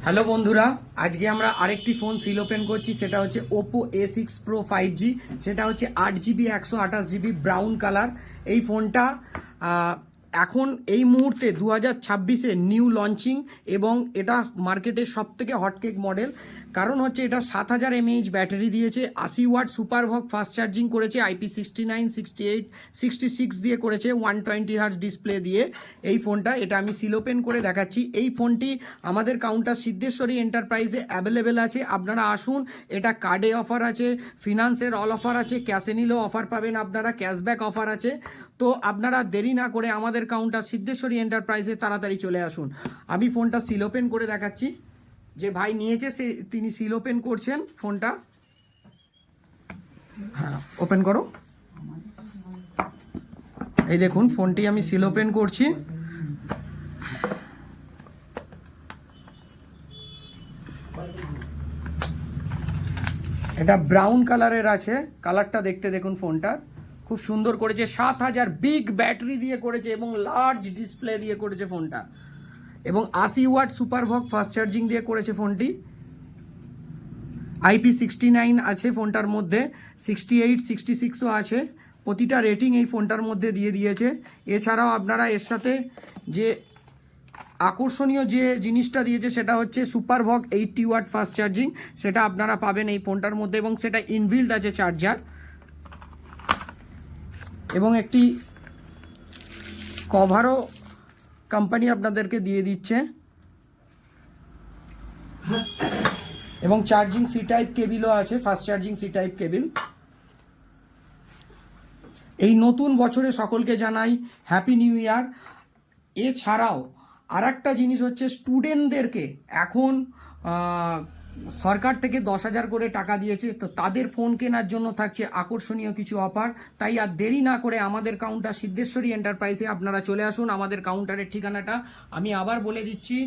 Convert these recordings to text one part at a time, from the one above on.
Hello বন্ধুরা, আজকে আমরা আরেকটি ফোন সিল ওপেন করছি। সেটা হচ্ছে ওপো A6 Pro 5G। সেটা হচ্ছে 8GB 128GB ব্রাউন কালার। এই ফোনটা এখন এই মুহূর্তে 2026-এ নিউ লঞ্চিং এবং এটা মার্কেটের সবথেকে হটকেক মডেল। কারণ হচ্ছে এটা 7000 mAh ব্যাটারি দিয়েছে, 80 ওয়াট সুপারভগ ফাস্ট চার্জিং করেছে, IP69 68 66 দিয়ে করেছে, 120 Hz ডিসপ্লে দিয়ে এই ফোনটা। এটা আমি সিল ওপেন করে দেখাচ্ছি। এই ফোনটি আমাদের কাউন্টার সিদ্ধেশ্বরী এন্টারপ্রাইজে অ্যাভেলেবেল আছে। আপনারা আসুন। এটা কার্ডে অফার আছে, ফিনান্সের অল অফার আছে, ক্যাশে নিলেও অফার পাবেন আপনারা, ক্যাশব্যাক অফার আছে। তো আপনারা দেরি না করে আমাদের কাউন্টার সিদ্ধেশ্বরী এন্টারপ্রাইজে তাড়াতাড়ি চলে আসুন। আমি ফোনটা সিল ওপেন করে দেখাচ্ছি। যে ভাই নিয়েছে তিনি সিল ওপেন করছেন ফোনটা। হ্যাঁ, ওপেন করো। এই দেখুন ফোনটি আমি সিল ওপেন করছি। এটা ব্রাউন কালারের আছে, কালারটা দেখতে দেখুন। ফোনটা খুব সুন্দর করেছে, 7000 বিগ ব্যাটারি দিয়ে করেছে এবং লার্জ ডিসপ্লে দিয়ে করেছে ফোনটা, এবং 80 ওয়াট সুপারভগ ফাস্ট চার্জিং দিয়ে করেছে ফোনটি। IP69 আছে ফোনটার মধ্যে, 68 66ও আছে। প্রতিটা রেটিং এই ফোনটার মধ্যে দিয়ে দিয়েছে। এছাড়াও আপনারা এর সাথে যে আকর্ষণীয় যে জিনিসটা দিয়েছে সেটা হচ্ছে সুপারভগ 80 ওয়াট ফাস্ট চার্জিং, সেটা আপনারা পাবেন এই ফোনটার মধ্যে, এবং সেটা ইনবিল্ড আছে চার্জার, এবং একটি কভারও কোম্পানি আপনাদেরকে দিয়ে দিচ্ছে, এবং চার্জিং সি টাইপ কেবিলও আছে, fast charging C type cable. এই নতুন বছরে সকলকে জানাই হ্যাপি নিউ ইয়ার। এছাড়াও আর একটা জিনিস হচ্ছে, স্টুডেন্টদেরকে এখন সরকার থেকে 10,000 করে টাকা দিয়েছে, তো তাদের ফোন কেনার জন্য থাকছে আকর্ষণীয় কিছু অফার। তাই আর দেরি না করে আমাদের কাউন্টার সিদ্ধেশ্বরী এন্টারপ্রাইজে আপনারা চলে আসুন। আমাদের কাউন্টারের ঠিকানাটা আমি আবার বলে দিচ্ছি,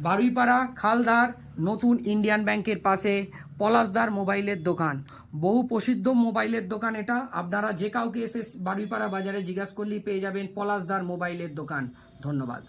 বারুইপাড়া খালদার নতুন ইন্ডিয়ান ব্যাংকের পাশে পলাশদার মোবাইলের দোকান। বহু প্রসিদ্ধ মোবাইলের দোকান এটা। আপনারা যে কাউকে এসে বারুইপাড়া বাজারে জিজ্ঞাসা করলেই পেয়ে যাবেন পলাশদার মোবাইলের দোকান। ধন্যবাদ।